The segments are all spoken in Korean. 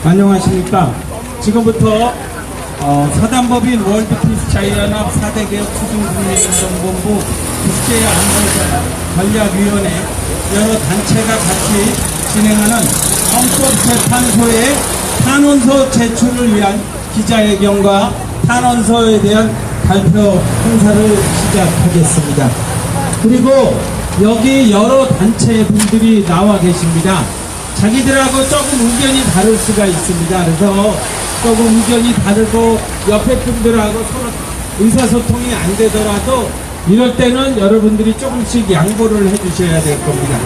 안녕하십니까. 지금부터 사단법인 월드피스 자유연합 4대 개혁 추진국민행동본부 국제안보전략위원회 여러 단체가 같이 진행하는 헌법재판소의 탄원서 제출을 위한 기자회견과 탄원서에 대한 발표 행사를 시작하겠습니다. 그리고 여기 여러 단체 분들이 나와 계십니다. 자기들하고 조금 의견이 다를 수가 있습니다. 그래서 조금 의견이 다르고 옆에 분들하고 서로 의사소통이 안 되더라도 이럴 때는 여러분들이 조금씩 양보를 해주셔야 될 겁니다.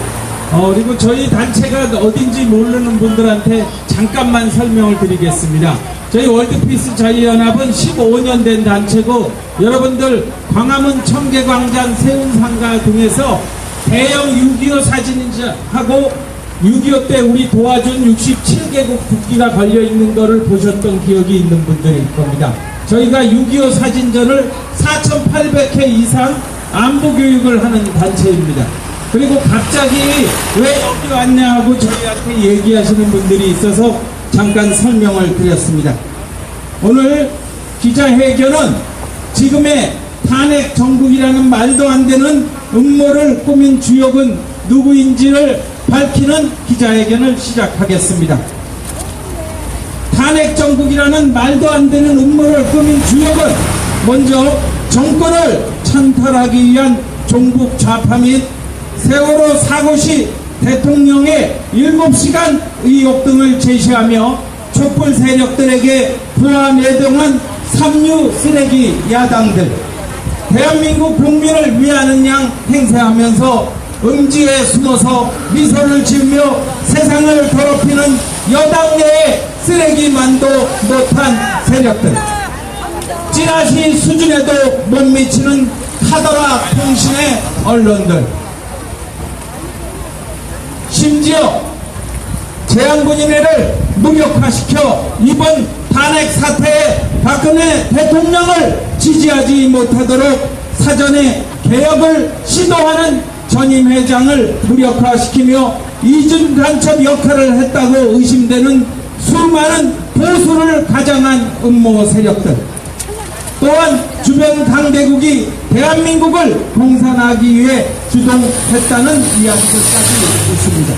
그리고 저희 단체가 어딘지 모르는 분들한테 잠깐만 설명을 드리겠습니다. 저희 월드피스 자유연합은 15년 된 단체고, 여러분들 광화문 청계광장 세운상가 등에서 대형 6.25 사진하고 6.25 때 우리 도와준 67개국 국기가 걸려있는 거를 보셨던 기억이 있는 분들일 겁니다. 저희가 6.25 사진전을 4,800회 이상 안보교육을 하는 단체입니다. 그리고 갑자기 왜 여기 왔냐 하고 저희한테 얘기하시는 분들이 있어서 잠깐 설명을 드렸습니다. 오늘 기자회견은 지금의 탄핵 정국이라는 말도 안 되는 음모를 꾸민 주역은 누구인지를 밝히는 기자회견을 시작하겠습니다. 탄핵 정국이라는 말도 안 되는 음모를 꾸민 주역은 먼저 정권을 찬탈하기 위한 종북 좌파 및 세월호 사고 시 대통령의 7시간 의혹 등을 제시하며 촛불 세력들에게 부하매동한 삼류 쓰레기 야당들, 대한민국 국민을 위하는 양 행세하면서 음지에 숨어서 미소를 지으며 세상을 더럽히는 여당 내의 쓰레기만도 못한 세력들, 찌라시 수준에도 못 미치는 카더라 통신의 언론들, 심지어 재향군인회를 무력화시켜 이번 탄핵 사태에 박근혜 대통령을 지지하지 못하도록 사전에 개혁을 시도하는 전임 회장을 무력화시키며 이중 간첩 역할을 했다고 의심되는 수많은 보수를 가장한 음모 세력들, 또한 주변 강대국이 대한민국을 공산하기 위해 주동했다는 이야기들까지 있습니다.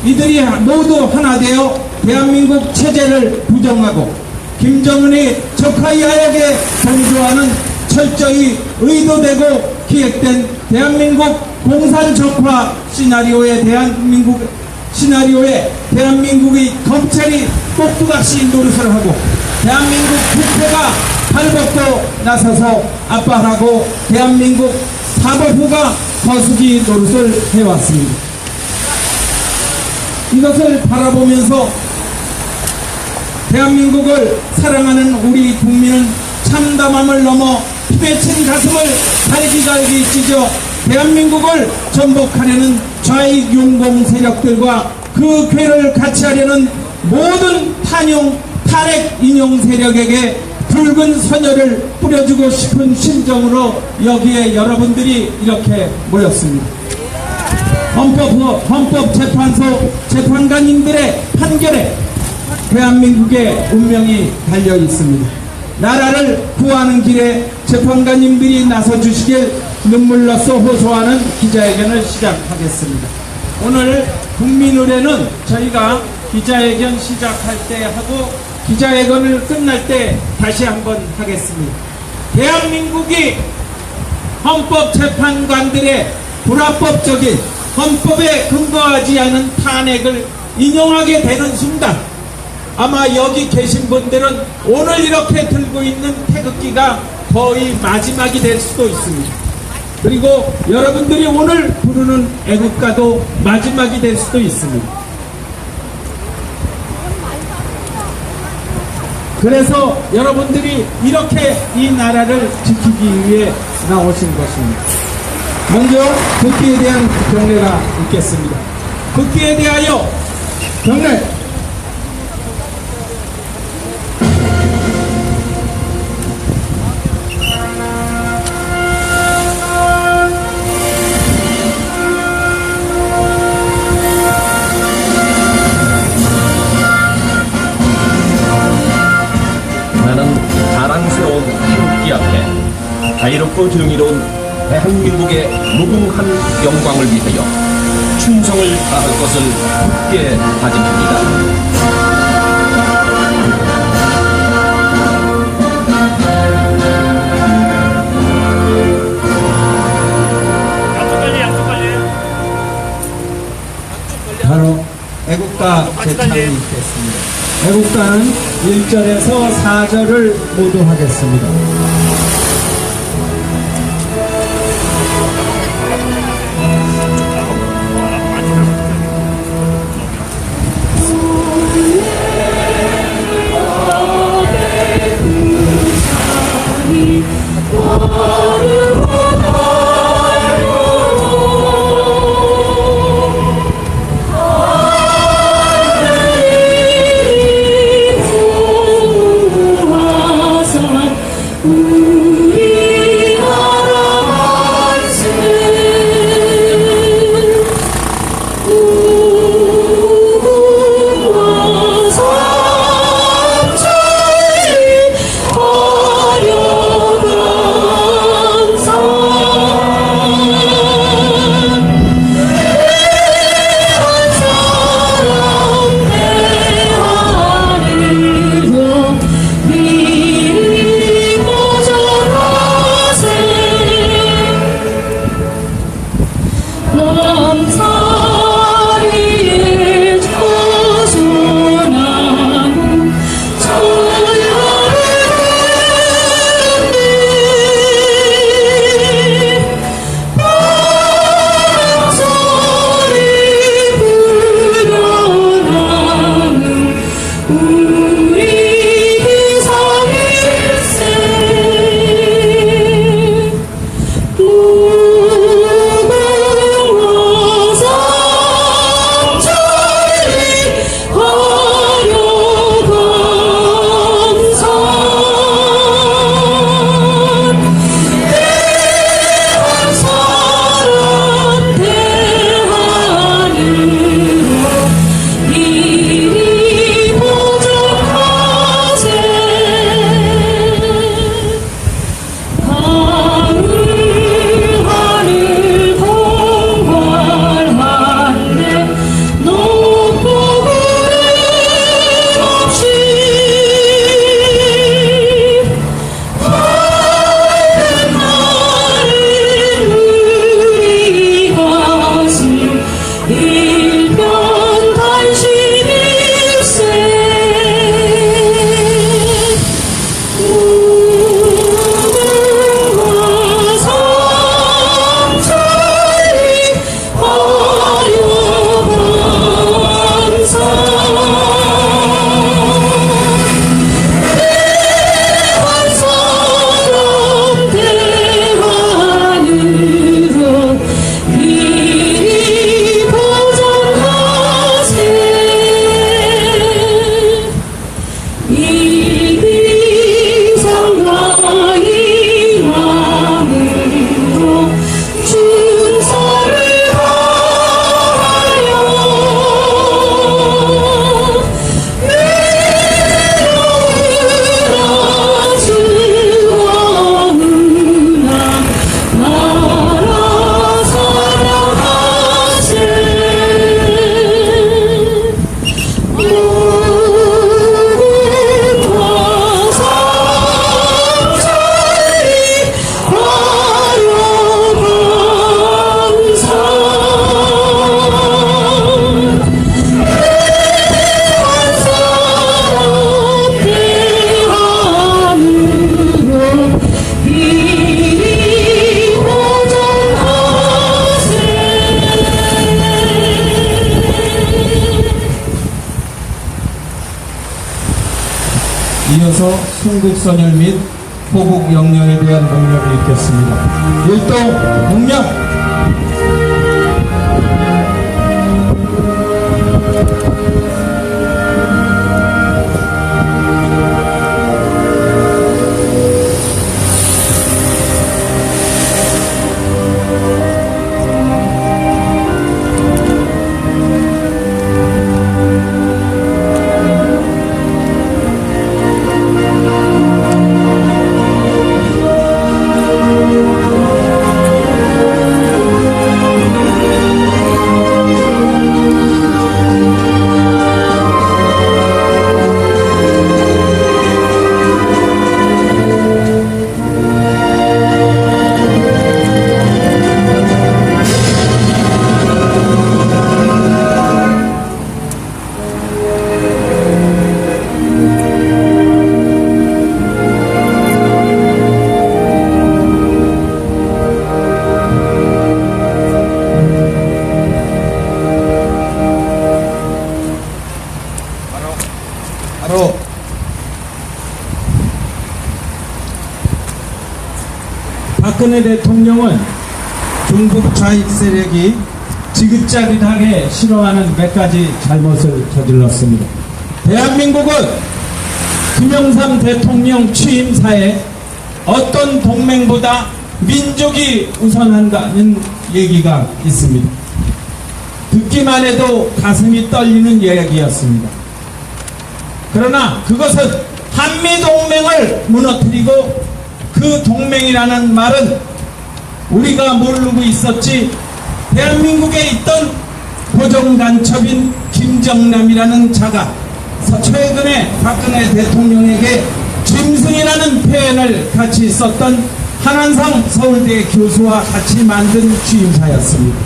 이들이 모두 하나 되어 대한민국 체제를 부정하고 김정은이 적하이하에게 동조하는 철저히 의도되고 기획된 대한민국 공산적화 시나리오에 대한민국의 검찰이 꼭두각시 노릇을 하고 대한민국 국회가 발벗고 나서서 압박하고 대한민국 사법부가 거수기 노릇을 해왔습니다. 이것을 바라보면서 대한민국을 사랑하는 우리 국민은 참담함을 넘어 피에 친 가슴을 갈기갈기 찢어 대한민국을 전복하려는 좌익 용공 세력들과 그 궤를 같이 하려는 모든 탄핵 인용 세력에게 붉은 선열을 뿌려주고 싶은 심정으로 여기에 여러분들이 이렇게 모였습니다. 헌법재판소 재판관님들의 판결에 대한민국의 운명이 달려 있습니다. 나라를 구하는 길에 재판관님들이 나서주시길 눈물로써 호소하는 기자회견을 시작하겠습니다. 오늘 국민의례는 저희가 기자회견 시작할 때 하고 기자회견을 끝날 때 다시 한번 하겠습니다. 대한민국이 헌법재판관들의 불합법적인 헌법에 근거하지 않은 탄핵을 인용하게 되는 순간 아마 여기 계신 분들은 오늘 이렇게 들고 있는 태극기가 거의 마지막이 될 수도 있습니다. 그리고 여러분들이 오늘 부르는 애국가도 마지막이 될 수도 있습니다. 그래서 여러분들이 이렇게 이 나라를 지키기 위해 나오신 것입니다. 먼저 국기에 대한 경례가 있겠습니다. 국기에 대하여 경례. 자랑스러운 태극기 앞에 자유롭고 정의로운 대한민국의 무궁한 영광을 위하여 충성을 다할 것을 굳게 다짐합니다. 바로 애국가 제창이 있겠습니다. 애국가는 1절에서 4절을 모두 하겠습니다. 이어서 순국선열 및 포국 영령에 대한 공명을 읽겠습니다. 일동 공명. 박근혜 대통령은 중국 좌익 세력이 지긋자긋하게 싫어하는 몇 가지 잘못을 저질렀습니다. 대한민국은 김영삼 대통령 취임사에 어떤 동맹보다 민족이 우선한다는 얘기가 있습니다. 듣기만 해도 가슴이 떨리는 이야기였습니다. 그러나 그것은 한미동맹을 무너뜨리고 그 동맹이라는 말은 우리가 모르고 있었지 대한민국에 있던 고정간첩인 김정남이라는 자가 최근에 박근혜 대통령에게 짐승이라는 표현을 같이 썼던 한한상 서울대 교수와 같이 만든 취임사였습니다.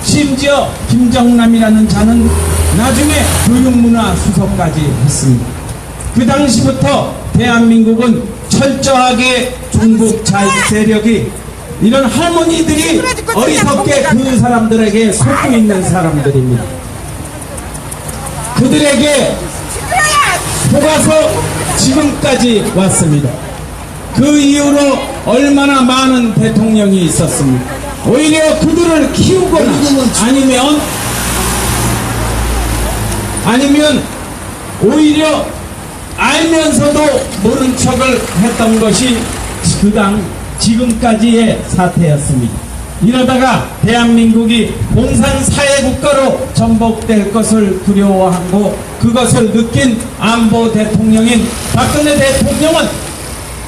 심지어 김정남이라는 자는 나중에 교육문화 수석까지 했습니다. 그 당시부터 대한민국은 철저하게 중국 좌익 세력이 이런 할머니들이 어리석게 그 사람들에게 속고 있는 사람들입니다. 그들에게 속아서 지금까지 왔습니다. 그 이후로 얼마나 많은 대통령이 있었습니다. 오히려 그들을 키우거나 아니면 오히려 알면서도 모른 척을 했던 것이 지금까지의 사태였습니다. 이러다가 대한민국이 공산사회국가로 전복될 것을 두려워하고 그것을 느낀 안보 대통령인 박근혜 대통령은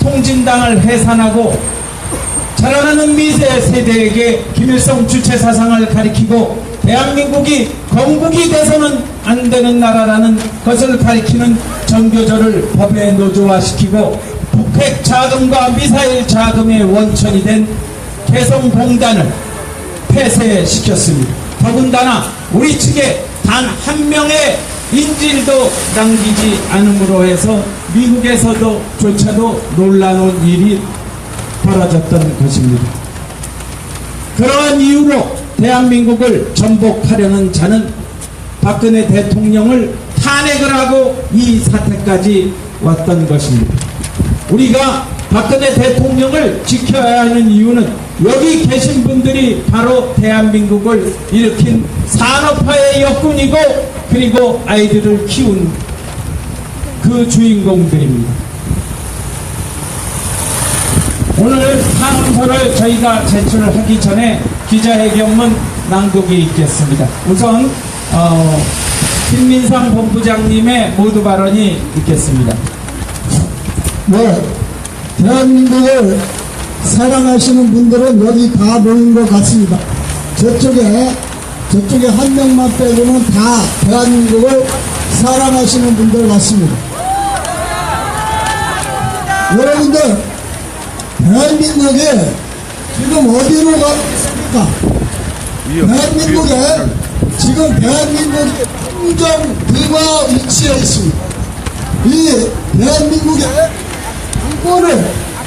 통진당을 해산하고 자라나는 미세 세대에게 김일성 주체 사상을 가리키고 대한민국이 건국이 돼서는 안 되는 나라라는 것을 가리키는 정교조를 법에 노조화시키고 북핵 자금과 미사일 자금의 원천이 된 개성공단을 폐쇄시켰습니다. 더군다나 우리 측에 단 한 명의 인질도 남기지 않음으로 해서 미국에서도 조차도 놀라운 일이 벌어졌던 것입니다. 그러한 이유로 대한민국을 전복하려는 자는 박근혜 대통령을 탄핵을 하고 이 사태까지 왔던 것입니다. 우리가 박근혜 대통령을 지켜야 하는 이유는 여기 계신 분들이 바로 대한민국을 일으킨 산업화의 역군이고 그리고 아이들을 키운 그 주인공들입니다. 오늘 상소를 저희가 제출하기 전에 기자회견문 낭독이 있겠습니다. 우선 김민상 본부장님의 모두 발언이 있겠습니다. 네, 대한민국을 사랑하시는 분들은 여기 다 모인 것 같습니다. 저쪽에 한 명만 빼고는 다 대한민국을 사랑하시는 분들 같습니다. 여러분들, 대한민국에 지금 어디로 가고 있습니까? 대한민국에 지금 대한민국이 행정 비마 위치에 있습니다. 이 대한민국의 이거를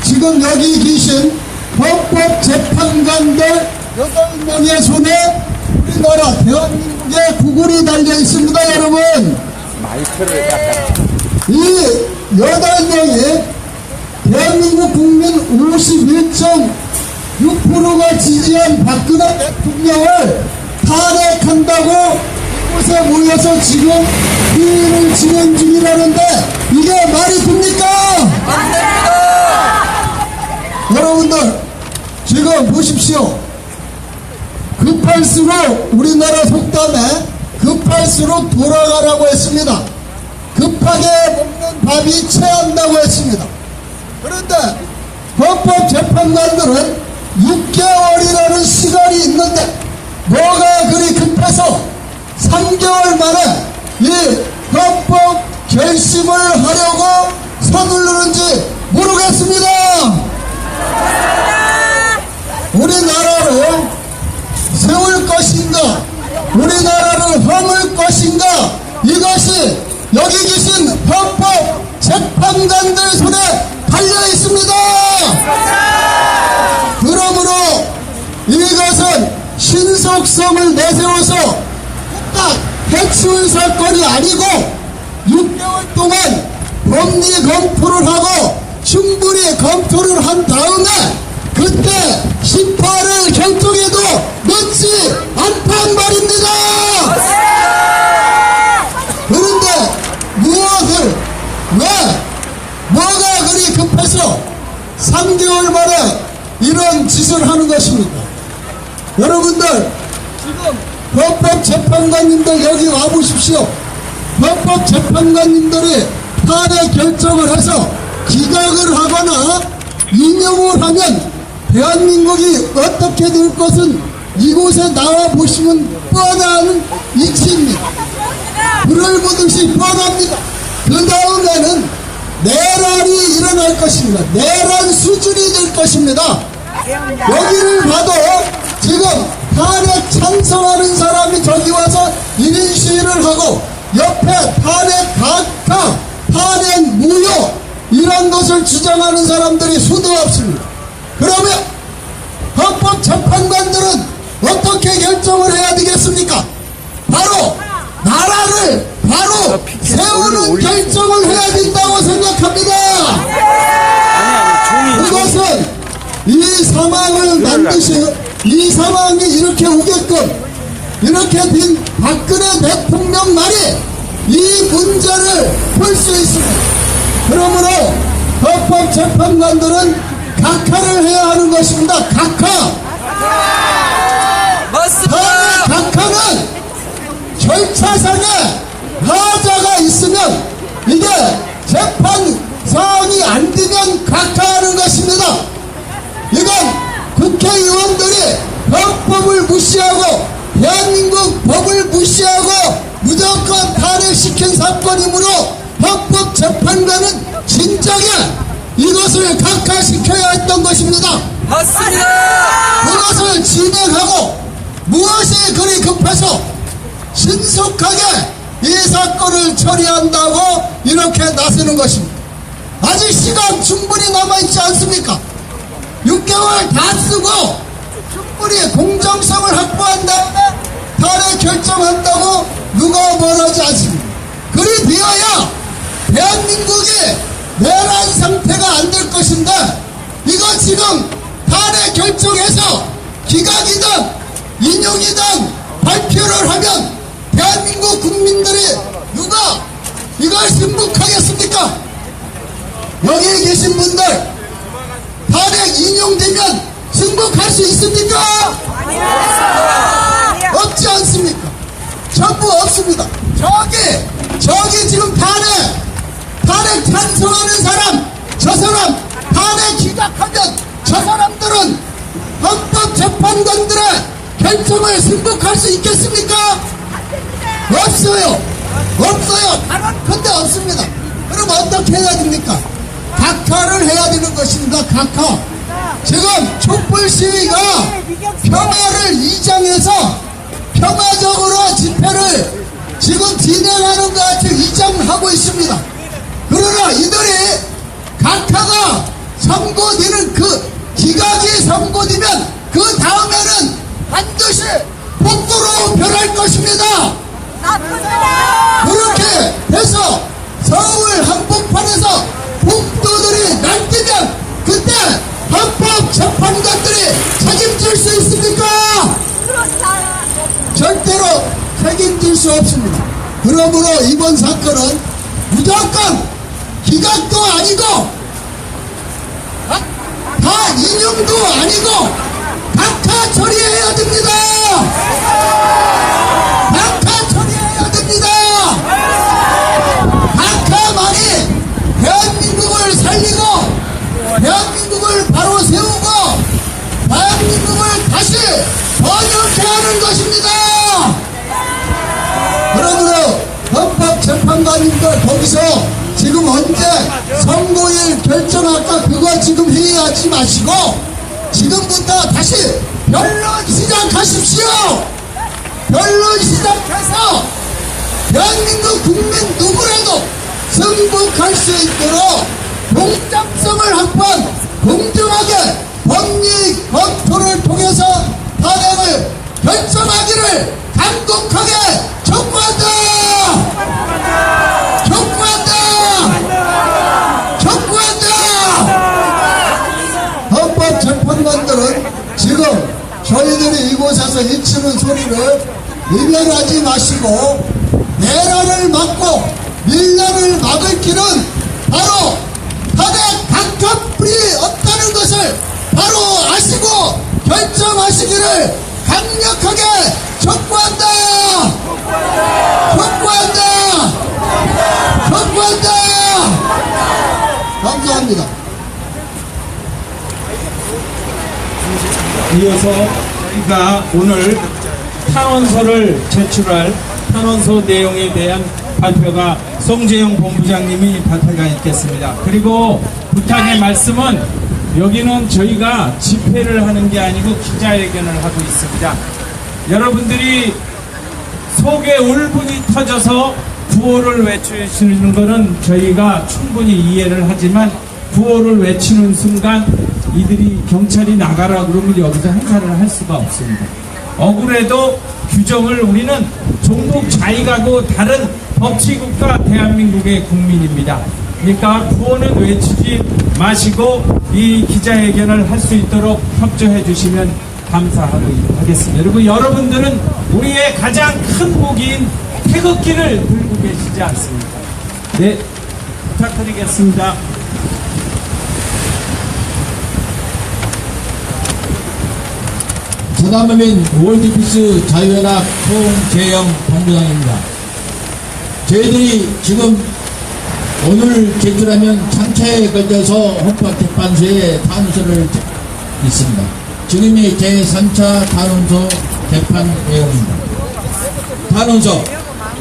지금 여기 계신 헌법재판관들 8명의 손에 우리나라 대한민국의 구글이 달려 있습니다, 여러분. 이 8명이 대한민국 국민 51.6%가 지지한 박근혜 대통령을 탄핵한다고 이곳에 모여서 지금 회의를 진행 중이라는데 이게 말이 됩니까? 안 됩니다! 여러분들 지금 보십시오. 급할수록 우리나라 속담에 급할수록 돌아가라고 했습니다. 급하게 먹는 밥이 체한다고 했습니다. 그런데 헌법재판관들은 6개월이라는 시간이 있는데 뭐가 그리 급해서 3개월 만에 이 헌법 결심을 하려고 서두르는지 모르겠습니다. 우리나라를 세울 것인가, 우리나라를 허물 것인가, 이것이 여기 계신 헌법 재판관들 손에 달려 있습니다. 그러므로 이것은 신속성을 내세워서 딱 해치운 사건이 아니고 6개월 동안 법리 검토를 하고 충분히 검토를 한 다음에 그때 심파를 결정해도 늦지 않단 말입니다. 그런데 무엇을 왜 뭐가 그리 급해서 3개월 만에 이런 짓을 하는 것입니까? 여러분들 지금 헌법재판관님들 여기 와보십시오. 헌법재판관님들이 탄핵 결정을 해서 기각을 하거나 인용을 하면 대한민국이 어떻게 될 것은 이곳에 나와 보시면 뻔한 이치입니다. 불을 보듯이 뻔합니다. 그 다음에는 내란이 일어날 것입니다. 내란 수준이 될 것입니다. 여기를 봐도 지금 탄핵 찬성하는 사람이 저기 와서 1인 시위를 하고 옆에 탄핵 각하, 탄핵 무효 이런 것을 주장하는 사람들이 수도 없습니다. 그러면 헌법재판관들은 어떻게 결정을 해야 되겠습니까? 바로 나라를 바로 세우는 결정을 해야 된다고 생각합니다. 그것은 이 상황을 만드신 이 상황이 이렇게 오게끔 이렇게 된 박근혜 대통령 말이 이 문제를 풀 수 있습니다. 그러므로 헌법재판관들은 각하를 해야 하는 것입니다. 각하. 맞습니다. 각하는 절차상에 하자가 있으면 이게 재판 사항이 안 되면 각하하는 것입니다. 이건 국회의원들이 헌법을 무시하고 대한민국 법을 무시하고 무조건 탄핵시킨 사건이므로 헌법재판관은 진작에 이것을 각하시켜야 했던 것입니다. 맞습니다. 그것을 진행하고 무엇이 그리 급해서 신속하게 이 사건을 처리한다고 이렇게 나서는 것입니다. 아직 시간 충분히 남아있지 않습니까? 6개월 다 쓰고 충분히 공정성을 확보한 다음에 탄핵 결정한다고 누가 뭐라지 않습니다. 그리 되어야 대한민국이 내란 상태가 안 될 것인데 이거 지금 탄핵 결정해서 기각이든 인용이든 발표를 하면 대한민국 국민들이 누가 이걸 승복하겠습니까? 여기 계신 분들 탄핵 인용되면 승복할 수 있습니까? 없지 않습니까? 전부 없습니다. 저기 지금 탄핵 찬성하는 사람, 저 사람 탄핵 기각하면 저 사람들은 헌법재판관들의 결정을 승복할 수 있겠습니까? 없어요. 단언컨대 없습니다. 그럼 어떻게 해야 됩니까? 각하를 해야 되는 것입니다. 각하. 지금 촛불 시위가 평화를 이장해서 평화적으로 집회를 지금 진행하는 것 같이 이장하고 있습니다. 그러나 이들이 각하가 선고되는 그 기각이 선고되면 그 다음에는 반드시 복도로 변할 것입니다. 그렇게 해서 서울 한복판에서 복도들이 날뛰면 그때 헌법재판관들이 책임질 수 있습니까? 절대로 책임질 수 없습니다. 그러므로 이번 사건은 무조건 기각도 아니고 다 인용도 아니고 각하 처리해야 됩니다. 각하 처리해야 됩니다. 각하만이 대한민국을 살리고 대한민국을 바로 세우고 대한민국을 다시 번영케 하는 것입니다. 그러므로 헌법재판관님들 거기서 지금 언제 선고일 결정할까 그거 지금 회의하지 마시고 지금부터 다시 변론 시작하십시오. 변론 시작해서 대한민국 국민 누구라도 승복할 수 있도록 공정성을 확보한 공정하게 법리 검토를 통해서 탄핵을 결정하기를 간곡하게 촉구한다. 헌법재판관 저희들이 이곳에서 외치는 소리를 외면하지 마시고 내란을 막고 밀란을 막을 길은 바로 탄핵 강력불이 없다는 것을 바로 아시고 결정하시기를 강력하게 촉구한다. 촉구한다. 촉구한다. 감사합니다. 이어서 저희가 오늘 탄원서를 제출할 탄원서 내용에 대한 발표가 송재영 본부장님이 발표가 있겠습니다. 그리고 부탁의 말씀은 여기는 저희가 집회를 하는 게 아니고 기자회견을 하고 있습니다. 여러분들이 속에 울분이 터져서 구호를 외치시는 것은 저희가 충분히 이해를 하지만 구호를 외치는 순간 이들이 경찰이 나가라 그러면 여기서 행사를 할 수가 없습니다. 억울해도 규정을 우리는 종북 좌익하고 다른 법치국가 대한민국의 국민입니다. 그러니까 구호는 외치지 마시고 이 기자회견을 할 수 있도록 협조해 주시면 감사하겠습니다. 그리고 여러분들은 우리의 가장 큰 무기인 태극기를 들고 계시지 않습니까? 네, 부탁드리겠습니다. 전남민 월드피스 자유연합 송재영 본부장입니다. 저희들이 지금 오늘 제출하면 장차에 걸려서 헌법재판소에 탄원서를 있습니다. 지금이 제3차 탄원서 재판 내용입니다. 탄원서.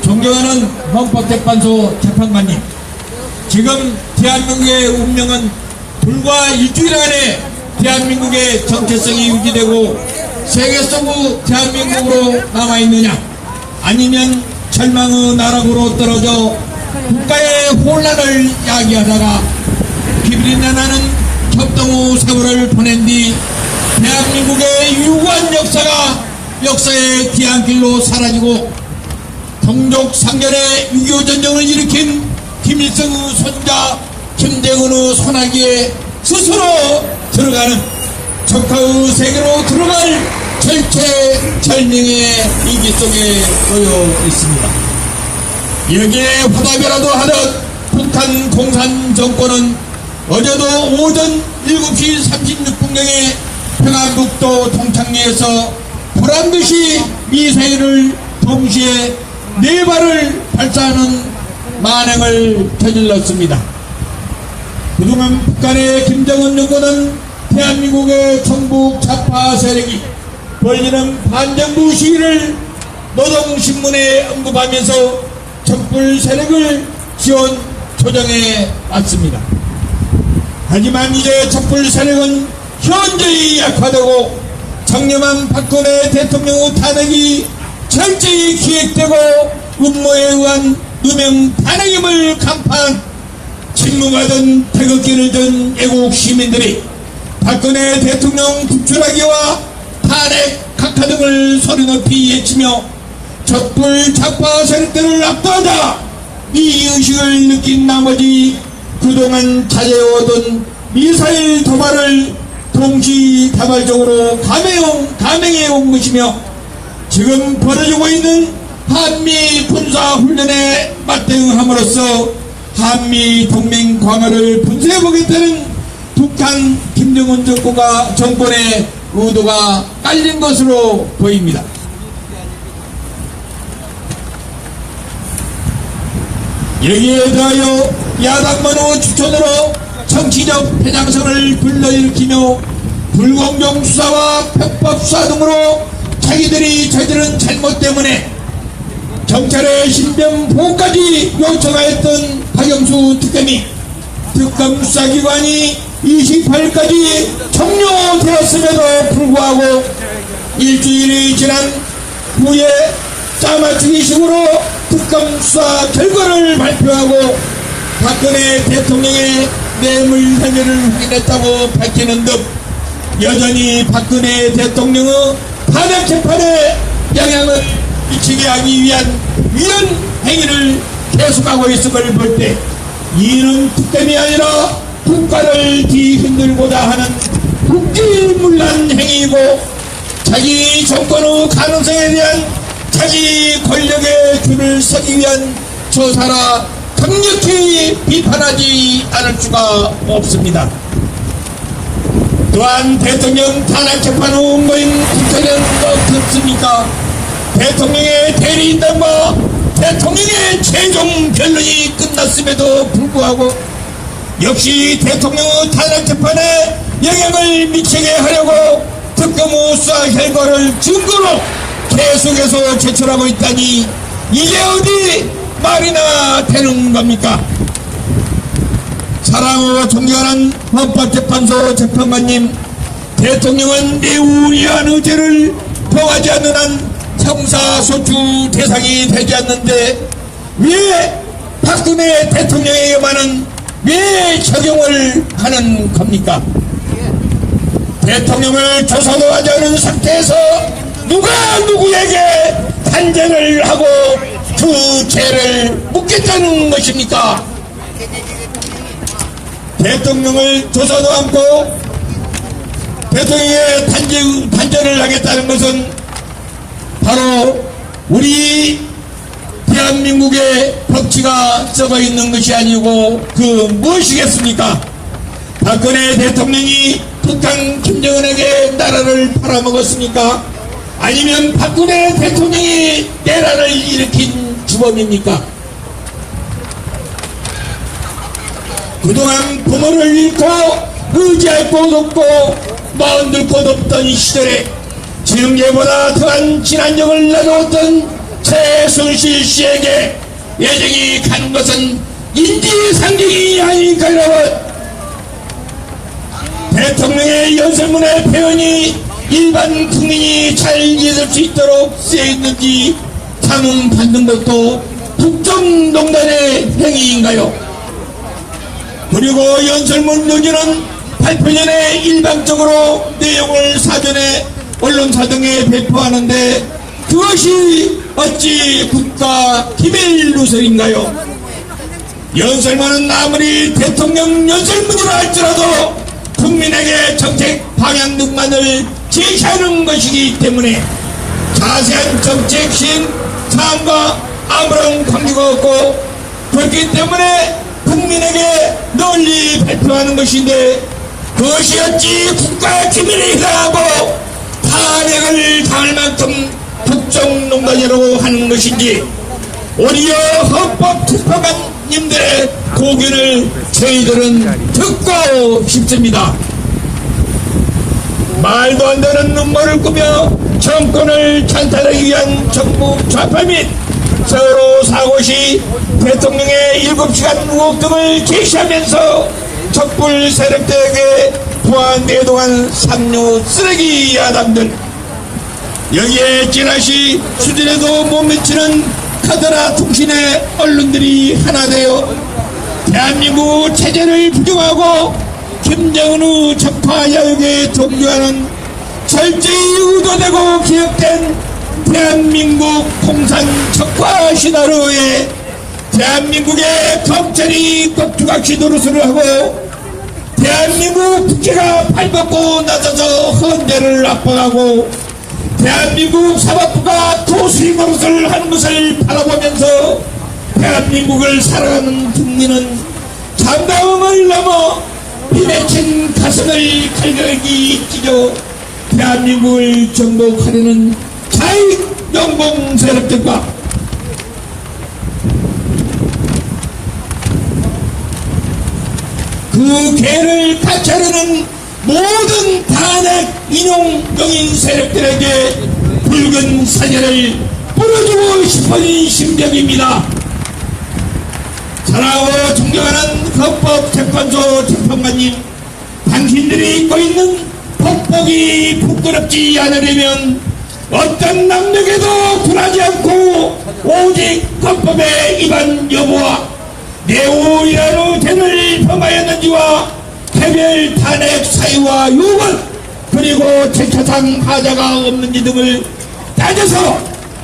존경하는 헌법재판소 재판관님, 지금 대한민국의 운명은 불과 일주일 안에 대한민국의 정체성이 유지되고 세계 속의 대한민국으로 남아있느냐, 아니면 절망의 나락으로 떨어져 국가의 혼란을 야기하다가 비비린내나는 협동의 세월을 보낸 뒤 대한민국의 유구한 역사가 역사의 뒤안길로 사라지고 동족상전의 6.25 전쟁을 일으킨 김일성의 손자 김대근의 소나기에 스스로 들어가는 적화의 세계로 들어갈 절체절명의 위기 속에 놓여 있습니다. 여기에 화답이라도 하듯 북한 공산정권은 어제도 오전 7시 36분경에 평안북도 동창리에서 보란듯이 미사일을 동시에 4발을 발사하는 만행을 저질렀습니다. 그동안 북한의 김정은 정권은 대한민국의 정부 좌파 세력이 벌이는 반정부 시위를 노동신문에 언급하면서 촛불 세력을 지원 조정해 왔습니다. 하지만 이제 촛불 세력은 현저히 약화되고 장려만 박근혜 대통령의 탄핵이 철저히 기획되고 음모에 의한 누명 탄핵임을 간파한 직무가든 태극기를 든 애국 시민들이 박근혜 대통령 구출하기와 탄핵 각하 등을 소리높이 외치며 촛불 좌파 세력들을 압도하자 이 의식을 느낀 나머지 그동안 자제해오던 미사일 도발을 동시다발적으로 감행해 온 것이며 지금 벌어지고 있는 한미 군사훈련에 맞대응함으로써 한미 동맹 강화를 분쇄해보겠다는 북한 김정은 정권의 의도가 깔린 것으로 보입니다. 여기에 대하여 야당만의 추천으로 정치적 패장성을 불러일으키며 불공정 수사와 편법 수사 등으로 자기들이 저지른 잘못 때문에 경찰의 신변 보호까지 요청하였던 박영수 특검이 특검 수사기관이 28일까지 종료되었음에도 불구하고 일주일이 지난 후에 짜맞추기식으로 특검 수사 결과를 발표하고 박근혜 대통령의 뇌물 혐의를 확인했다고 밝히는 등 여전히 박근혜 대통령의 탄핵 재판에 영향을 미치게 하기 위한 이런 행위를 계속하고 있음을 볼 때 이는 특검이 아니라 국가를 뒤흔들고자 하는 국기문란 행위이고 자기 정권의 가능성에 대한 자기 권력의 줄을 서기 위한 조사라 강력히 비판하지 않을 수가 없습니다. 또한 대통령 탄핵재판 후 모인 국회는 어떻습니까? 대통령의 대리인단과 대통령의 최종 변론이 끝났음에도 불구하고 역시 대통령의 탄핵재판에 영향을 미치게 하려고 특검 후 수사 결과를 증거로 계속해서 제출하고 있다니 이게 어디 말이나 되는 겁니까? 사랑하고 존경하는 헌법재판소 재판관님, 대통령은 매우 이한 의제를 범하지 않는 한 형사소추 대상이 되지 않는데 왜 박근혜 대통령에게만은 왜 적용을 하는 겁니까? 대통령을 조사도 하지 않은 상태에서 누가 누구에게 단죄를 하고 그 죄를 묻겠다는 것입니까? 대통령을 조사도 않고 대통령의 단죄를 하겠다는 것은 바로 우리 대한민국의 법치가 썩어 있는 것이 아니고 그 무엇이겠습니까? 박근혜 대통령이 북한 김정은에게 나라를 팔아먹었습니까? 아니면 박근혜 대통령이 내란을 일으킨 주범입니까? 그동안 부모를 잃고 의지할 곳 없고 마흔들 곳 없던 시절에 지금보다 더한 진안력을 나누었던 최순실 씨에게 예정이 가는 것은 인지상정이 아닐까. 여러분, 대통령의 연설문의 표현이 일반 국민이 잘 읽을 수 있도록 쓰여있는지 자문 받는 것도 국정농단의 행위인가요? 그리고 연설문 여기는 발표 전에 일방적으로 내용을 사전에 언론사 등에 배포하는데 그것이 어찌 국가 기밀 누설인가요? 연설문은 아무리 대통령 연설문이라 할지라도 국민에게 정책 방향 등만을 제시하는 것이기 때문에 자세한 정책 시행 사항과 아무런 관계가 없고 그렇기 때문에 국민에게 널리 발표하는 것인데 그것이 어찌 국가 기밀에 해당하고 탄핵을 당할 만큼 국정농단이라고 하는 것인지 오히려 헌법재판관님들의 고견을 저희들은 듣고 싶습니다. 말도 안 되는 음모를 꾸며 정권을 찬탈하기 위한 정부 좌파 및 서로 사고시 대통령의 7시간 의혹 등을 제시하면서 촛불 세력들에게 보안내동한 삼류 쓰레기 야당들, 여기에 찌라시 수준에도 못 미치는 카더라 통신의 언론들이 하나 되어 대한민국 체제를 부정하고 김정은의 적파 야욕에 동조하는 철저히 의도되고 기획된 대한민국 공산 적파 시나리오에 대한민국의 검찰이 꼭두각시 노릇을 하고 대한민국 국회가 발벗고 나서서 헌재를 압박하고 대한민국 사법부가 도수리 노릇을 하는 것을 바라보면서 대한민국을 살아가는 국민은 장담을 넘어 비맺힌 가슴을 갈갈기 찢어 대한민국을 정복하려는 자익 영공 세력들과 그 개를 가차르는 모든 탄핵 인용 용인 세력들에게 붉은 사제를 뿌려주고 싶은 심정입니다. 사랑하고 존경하는 헌법재판소 재판관님, 당신들이 입고 있는 법복이 부끄럽지 않으려면 어떤 남에게도 굴하지 않고 오직 헌법의 위반 여부와 내오이라는 죄를 범하였는지와 개별 탄핵 사유와 요건 그리고 절차상 하자가 없는지 등을 따져서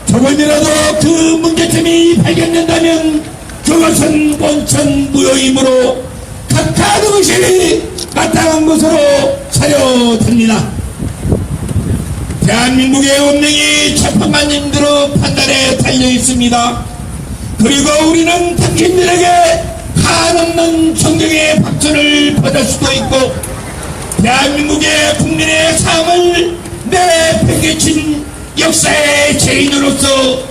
조금이라도 그 문제점이 발견된다면 그것은 원천 무효이므로 각하하는 것이 마땅한 것으로 사료됩니다. 대한민국의 운명이 재판관님들의 판단에 달려 있습니다. 그리고 우리는 당신들에게 한없는 존경의 박수를 받을 수도 있고 대한민국의 국민의 삶을 내팽개친 역사의 죄인으로서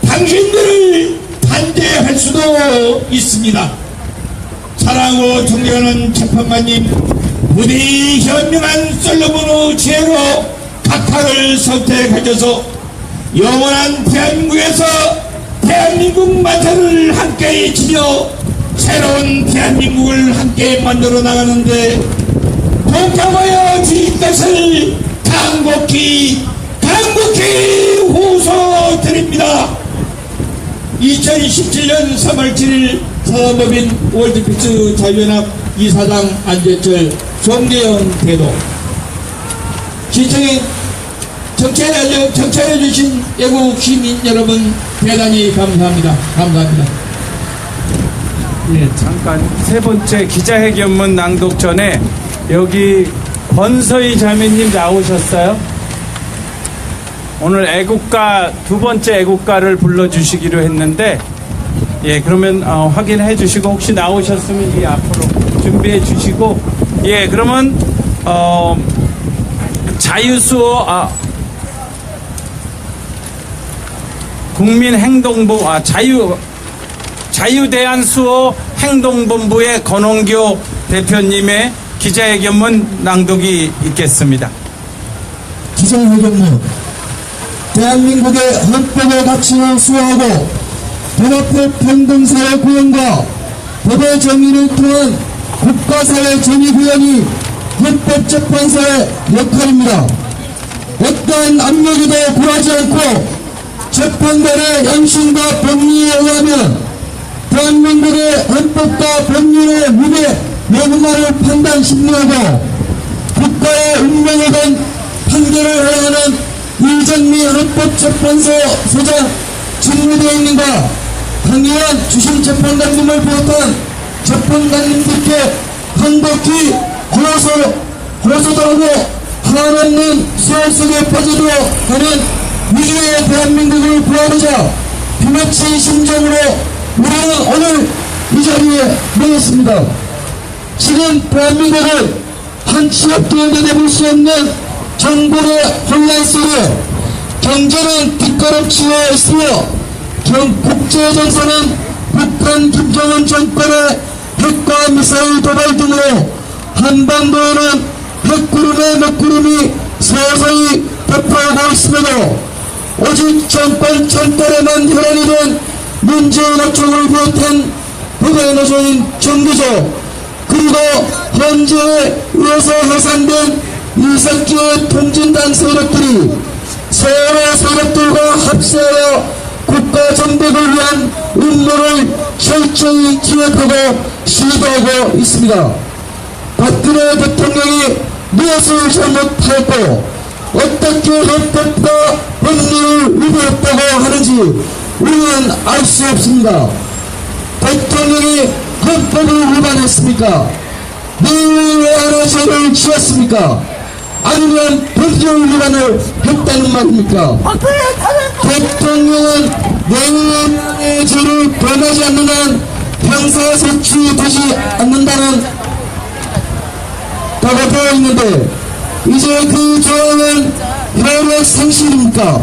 당신들을 반대할 수도 있습니다. 사랑하고 존경하는 재판관님, 부디 현명한 솔로몬의 지혜로 각하를 선택하셔서 영원한 대한민국에서 대한민국 마차를 함께 지며 새로운 대한민국을 함께 만들어 나가는데 동참하여 주실 것을 간곡히 호소드립니다. 2017년 3월 7일 사단법인 월드피스 자유연합 이사장 안재철 송재영 대도 시청에 정찰해주신 애국 시민 여러분 대단히 감사합니다. 감사합니다. 예, 잠깐 세 번째 기자회견문 낭독 전에 여기 권서희 자매님 나오셨어요? 오늘 애국가 두 번째 애국가를 불러주시기로 했는데 예 그러면 확인해 주시고 혹시 나오셨으면 이 앞으로 준비해 주시고 예 그러면 자유수호 국민행동부 자유대한수호 행동본부의 권홍교 대표님의 기자회견문 낭독이 있겠습니다. 기자회견문 대한민국의 헌법의 가치를 수호하고 변화표 평등사회 구현과 법의 정의를 통한 국가사회 정의 구현이 헌법재판소의 역할입니다. 어떠한 압력에도 굴하지 않고 재판관의 양심과 법리에 의하면 대한민국의 헌법과 법률의 위배 여부만을 판단 심리하고 국가의 운명에 대한 판결을 해야 하는 이정미 헌법재판소 소장 직무대행님과 강의한 주심재판관님을 비롯한 재판관님들께 한독히 호소도 하고 한없는 수호 속에 빠져들어 가는 위기의 대한민국을 구하고자 비매치 심정으로 우리는 오늘 이 자리에 모였습니다. 지금 대한민국을 한 취업도 내볼 수 없는 정부의 혼란 속에 경제는 뒷걸음치에 있으며 국제정세는 북한 김정은 정권의 핵과 미사일 도발 등으로 한반도에는 핵구름의 먹구름이 서서히 배포하고 있음에도 오직 정권 전달에만 혈안이 된 문재인 어총을 비롯한 북의 노조인 정교조 그리고 헌재에 의해서 해산된 이석기의 통진당 세력들이 세월의 세력들과 합세하여 국가 정복을 위한 음모를 철저히 기획하고 시도하고 있습니다. 박근혜 대통령이 무엇을 잘못하였고 어떻게 헌법과 법률을 위배했다고 하는지 우리는 알 수 없습니다. 대통령이 헌법을 위반했습니까? 내일 왜 하나 죄를 지었습니까? 아니면 법률 위반을 했다는 말입니까? 대통령은 내일의 죄를 범하지 않는 한 형사소추되지 않는다는 바가 되어 있는데 이제 그 조항은 효력 상실입니까?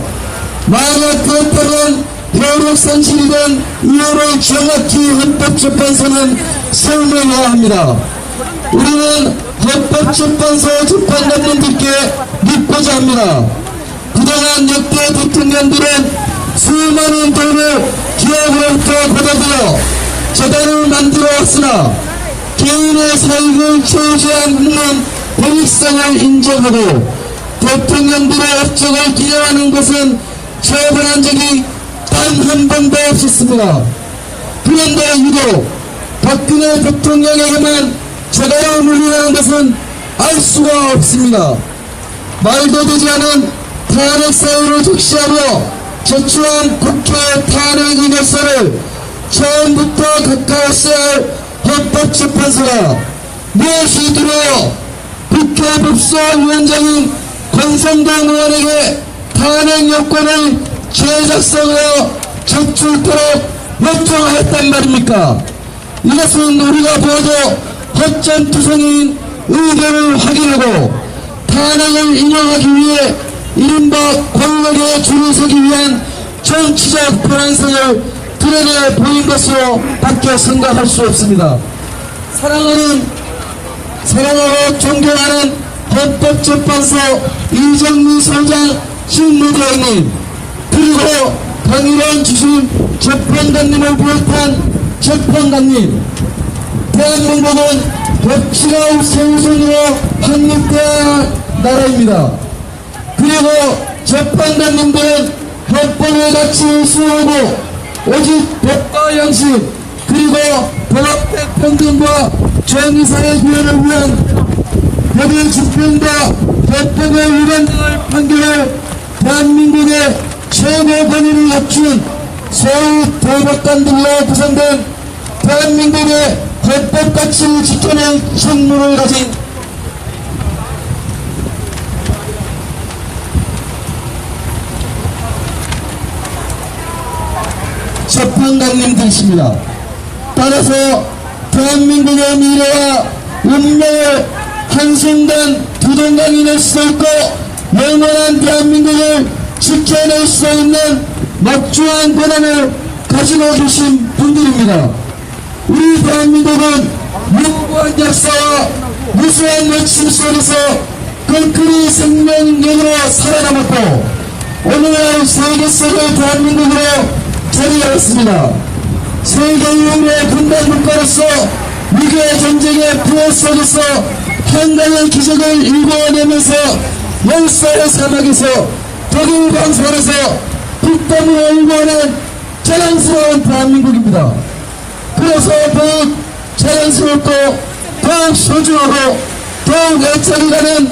만약 그렇다면 효력 상실이 된 이유를 정확히 헌법재판소는 설명해야 합니다. 우리는 헌법재판소 재판관님들께 묻고자 합니다. 그동안 역대 대통령들은 수많은 돈을 기업으로부터 받아들여 재단을 만들어 왔으나 개인의 사익을 채우지 않는 권익성을 인정하고 대통령들의 업적을 기여하는 것은 처벌한 적이 단 한 번도 없었습니다. 그런데 유독 박근혜 대통령에게만 재단을 물리라는 것은 알 수가 없습니다. 말도 되지 않은 탄핵 사유를 적시하며 제출한 국회 탄핵 의결서를 처음부터 가까웠어야 할 헌법재판소가 무엇이 두려워 국회 법사위원장인 권성동 의원에게 탄핵 요건을 제작성으로 적출토록 요청하였단 말입니까? 이것은 우리가 모두 허점투성인 의견을 확인하고 탄핵을 인용하기 위해 이른바 권력에 줄을 서기 위한 정치적 편안성을 드러내 보인 것으로 밖에 생각할 수 없습니다. 사랑하고 존경하는 헌법재판소 이정미 소장 실무대행님, 그리고 강의론 주신 재판관님을 비롯한 재판관님, 대한민국은 법치가 우선으로 확립되어야 할 나라입니다. 그리고 재판관님들은 헌법의 가치를 수호하고 오직 법과 양심 그리고 법의 평등과 정의사의 구현을 위한 법의 집행과 헌법의 위반 등을 판결할 대한민국의 최고 권위를 갖춘 소위 대법관들로 구성된 대한민국의 헌법 가치를 지켜낼 책무를 가진 재판관님들이십니다. 따라서 대한민국의 미래와 운명을 한순간 두동강이 낼 수 있고 영원한 대한민국을 지켜낼 수 있는 막중한 권한을 가지고 계신 분들입니다. 우리 대한민국은 무고한 역사와 무수한 외침 속에서 끈끈이 생명력으로 살아남았고 오늘날 세계 속의 대한민국으로 자리하였습니다. 세계 유일의 군대 국가로서 위기의 전쟁의 부호 속에서 한가의 기적을 일궈내면서 열사의 사막에서 독일 방사에서 북담을 일궈낸 자랑스러운 대한민국입니다. 그래서 더욱 자랑스럽고 더욱 소중하고 더욱 애착이 가는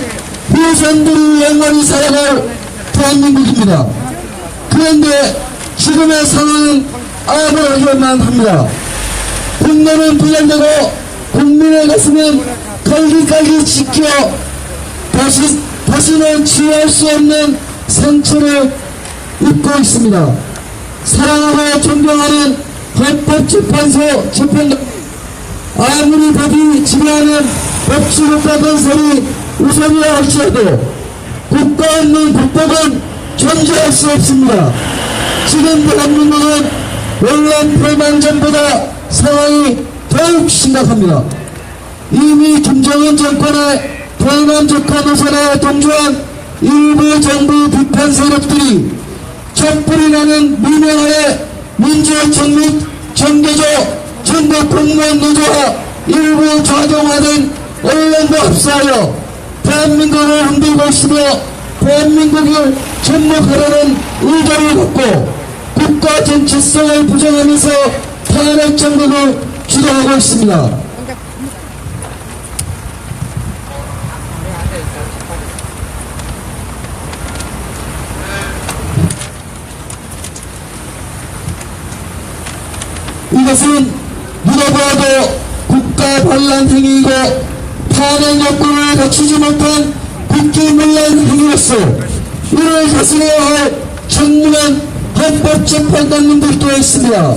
후손들이 영원히 살아갈 대한민국입니다. 그런데 지금의 상황은 아무하기만 합니다. 국내는 부양되고 국민의 가슴은 갈기갈기 지켜 다시는 치유할 수 없는 상처를 입고 있습니다. 사랑하고 존경하는 헌법재판소 재판관, 아무리 법이 지배하는 법치국가 건설이 우선이라 할지라도 국가 없는 국법은 존재할 수 없습니다. 지금 대한민국은 원론 불만전보다 상황이 더욱 심각합니다. 이미 김정은 정권의 대남적화 노선에 동조한 일부 정부 비판 세력들이 촛불이 나는 민영화에 민주노총 및 정교조, 전국 공무원 노조와 일부 좌정화된 언론과 합사하여 대한민국을 흔들고 있으며 대한민국을 전복하려는 의도를 갖고 국가 정체성을 부정하면서 탄핵 정국을 주도하고 있습니다. 이것은 누가 봐도 국가 반란 행위이고 탄핵 여건을 갖추지 못한 국기문란 행위로서 이를 다스려야 할 책무는 헌법재판관님들도 있습니다.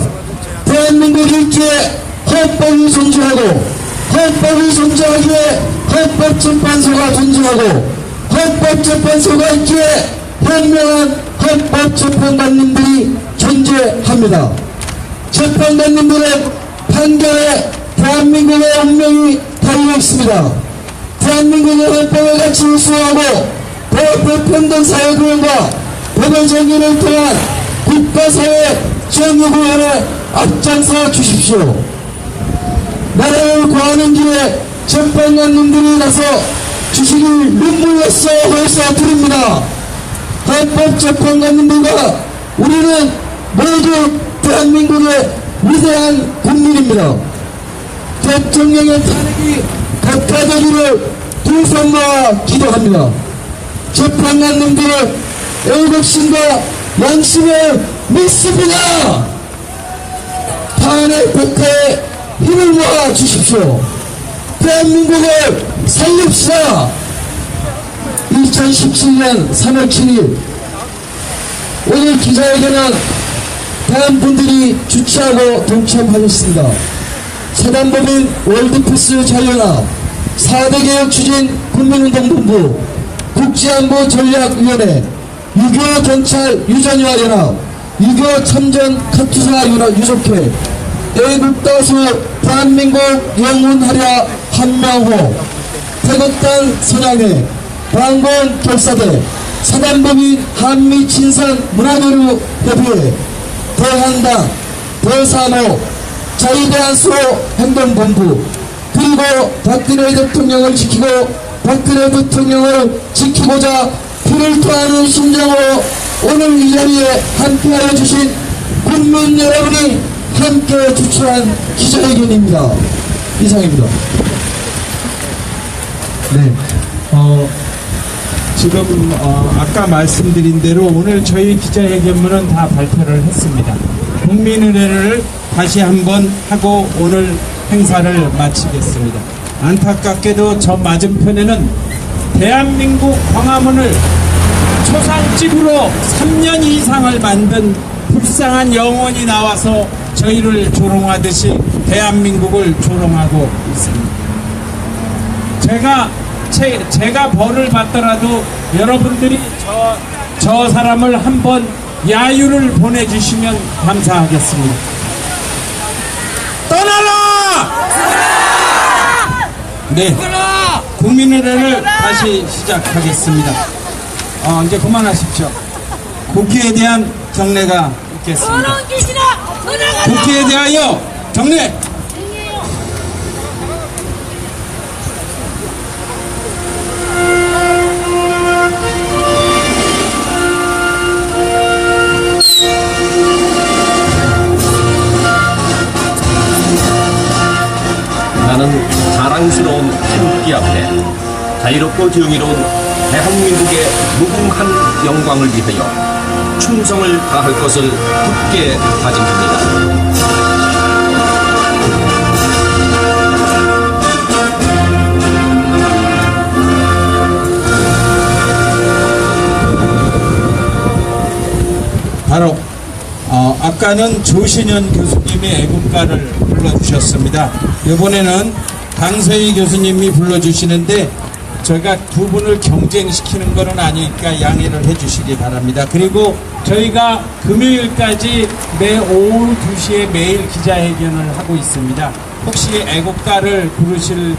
대한민국 일주에 헌법이 존재하고 헌법이 존재하기에 헌법재판소가 존재하고 헌법재판소가 있기에 현명한 헌법재판관님들이 존재합니다. 재판관님들의 판결에 대한민국의 운명이 달려 있습니다. 대한민국의 헌법의 가치를 수호하고 법평등 사회구현과 법의 정의를 통한 국가사회 정의구현에 앞장서 주십시오. 나라를 구하는 길에 재판관님들이 나서 주시길 눈물로써 벌써 드립니다. 헌법재판관님들과 우리는 모두 대한민국의 위대한 국민입니다. 대통령의 탄핵이 각하되기를 두 손 모아 기도합니다. 재판관님들은 애국심과 양심을 믿습니다. 탄핵 백화에 힘을 모아 주십시오. 대한민국을 살립시다. 2017년 3월 7일 오늘 기자회견은 다음 분들이 주최하고 동참하셨습니다. 사단법인 월드피스 자유연합 4대 개혁 추진 국민운동본부 국제안보전략위원회 6.25 경찰 유전유아 연합 6.25 참전 카투사 유족회 애국다수 대한민국 영훈하랴 한명호 태극당 선양회 방공 결사대 사단법인 한미친선 문화교류 협의회 대한당 대사모 자유대한수호 행동본부 그리고 박근혜 대통령을 지키고 박근혜 대통령을 지키고자 피를 토하는 심정으로 오늘 이 자리에 함께하여 주신 국민 여러분이 함께 주최한 기자회견입니다. 이상입니다. 네. 지금 아까 말씀드린 대로 오늘 저희 기자회견문은 다 발표를 했습니다. 국민의례를 다시 한번 하고 오늘 행사를 마치겠습니다. 안타깝게도 저 맞은편에는 대한민국 광화문을 초상집으로 3년 이상을 만든 불쌍한 영혼이 나와서 저희를 조롱하듯이 대한민국을 조롱하고 있습니다. 제가 벌을 받더라도 여러분들이 저 사람을 한번 야유를 보내주시면 감사하겠습니다. 떠나라! 네, 국민의례를 다시 시작하겠습니다. 이제 그만하십시오. 국회에 대한 정례가 있겠습니다. 국회에 대하여 정례! 나는 자랑스러운 태극기 앞에 자유롭고 정의로운 대한민국의 무궁한 영광을 위하여 충성을 다할 것을 굳게 다짐합니다. 바로 아까는 조신현 교수님이 애국가를 불러주셨습니다. 이번에는 강서희 교수님이 불러주시는데 저희가 두 분을 경쟁시키는 것은 아니니까 양해를 해주시기 바랍니다. 그리고 저희가 금요일까지 매 오후 2시에 매일 기자회견을 하고 있습니다. 혹시 애국가를 부르실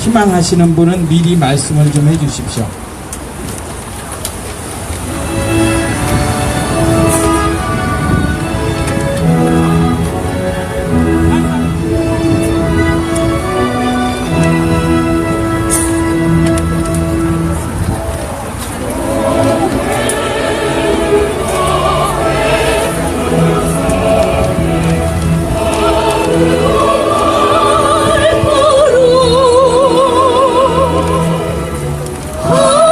희망하시는 분은 미리 말씀을 좀 해주십시오. Oh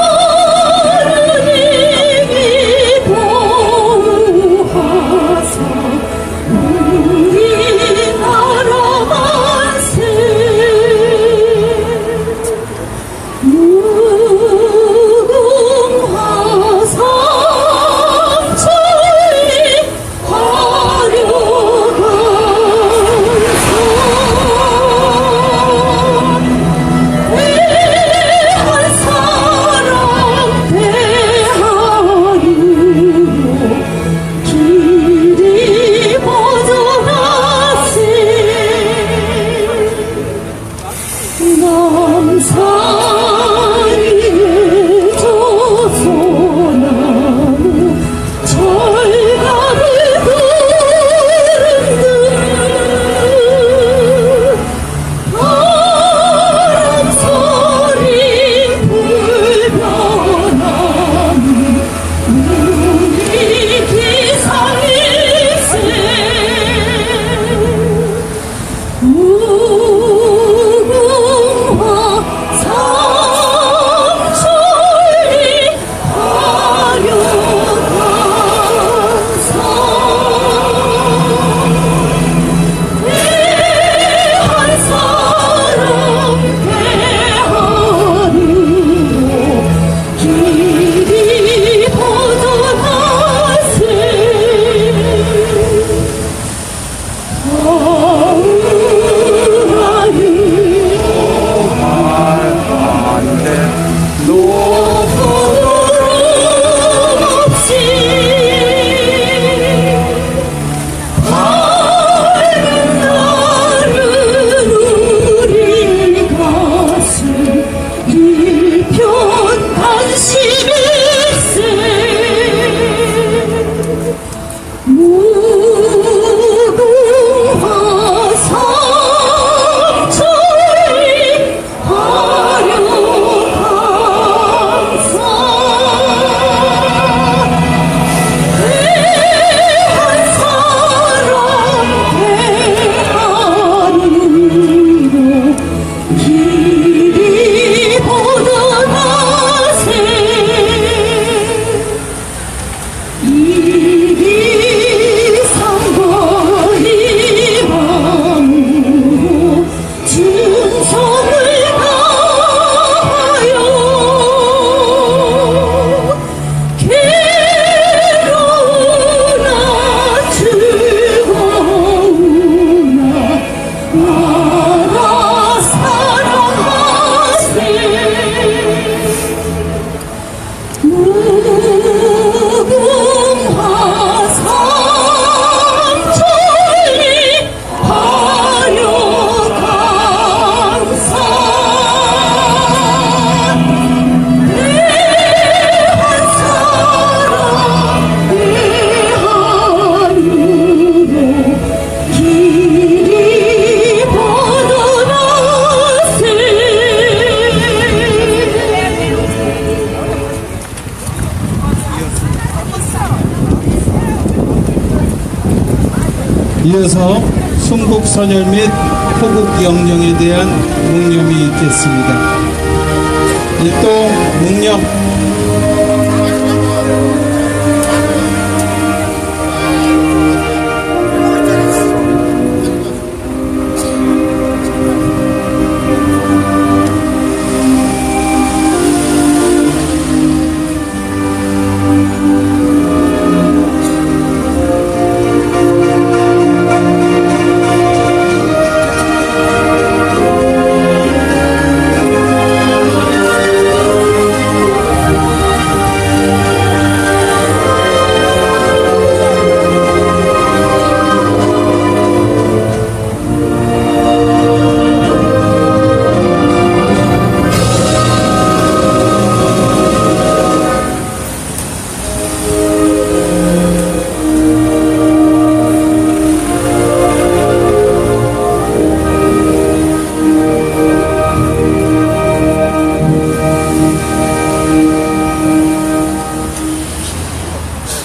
이어서 순국선열 및 호국영령에 대한 묵념이 있겠습니다. 또 묵념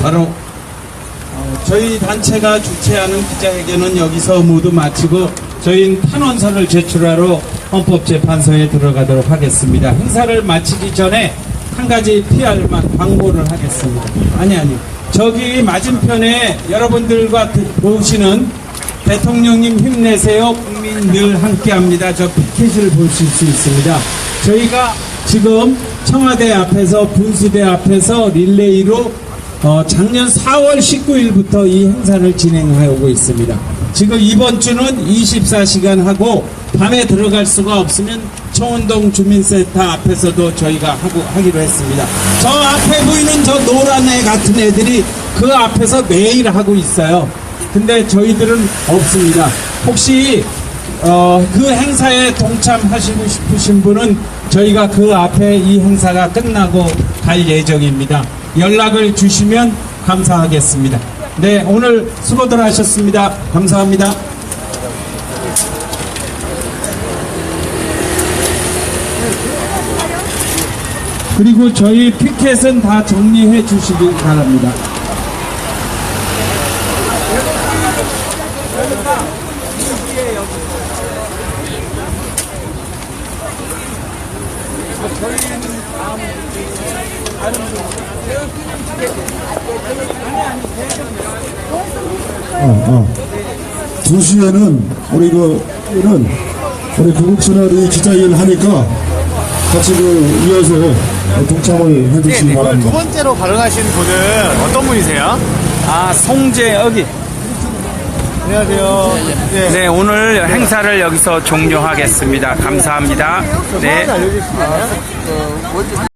바로 저희 단체가 주최하는 기자회견은 여기서 모두 마치고 저희는 탄원서를 제출하러 헌법재판소에 들어가도록 하겠습니다. 행사를 마치기 전에 한 가지 PR만 광고를 하겠습니다. 아니 저기 맞은편에 여러분들과 보시는 대통령님 힘내세요 국민 늘 함께합니다. 저 피켓을 보실 수 있습니다. 저희가 지금 청와대 앞에서 분수대 앞에서 릴레이로 작년 4월 19일부터 이 행사를 진행하고 있습니다. 지금 이번 주는 24시간 하고 밤에 들어갈 수가 없으면 청운동 주민센터 앞에서도 저희가 하기로 했습니다. 저 앞에 보이는 저 노란 애 같은 애들이 그 앞에서 매일 하고 있어요. 근데 저희들은 없습니다. 혹시 그 행사에 동참하시고 싶으신 분은 저희가 그 앞에 이 행사가 끝나고 갈 예정입니다. 연락을 주시면 감사하겠습니다. 네, 오늘 수고들 하셨습니다. 감사합니다. 그리고 저희 피켓은 다 정리해 주시기 바랍니다. 두 시에는 우리 우리 구국선열이 기자회견을 하니까 같이 이어서 동참을 해주시기 바랍니다. 두 번째로 발언하신 분은 어떤 분이세요? 송재혁이. 안녕하세요. 네, 오늘 행사를 여기서 종료하겠습니다. 감사합니다. 네. 알려주시나요?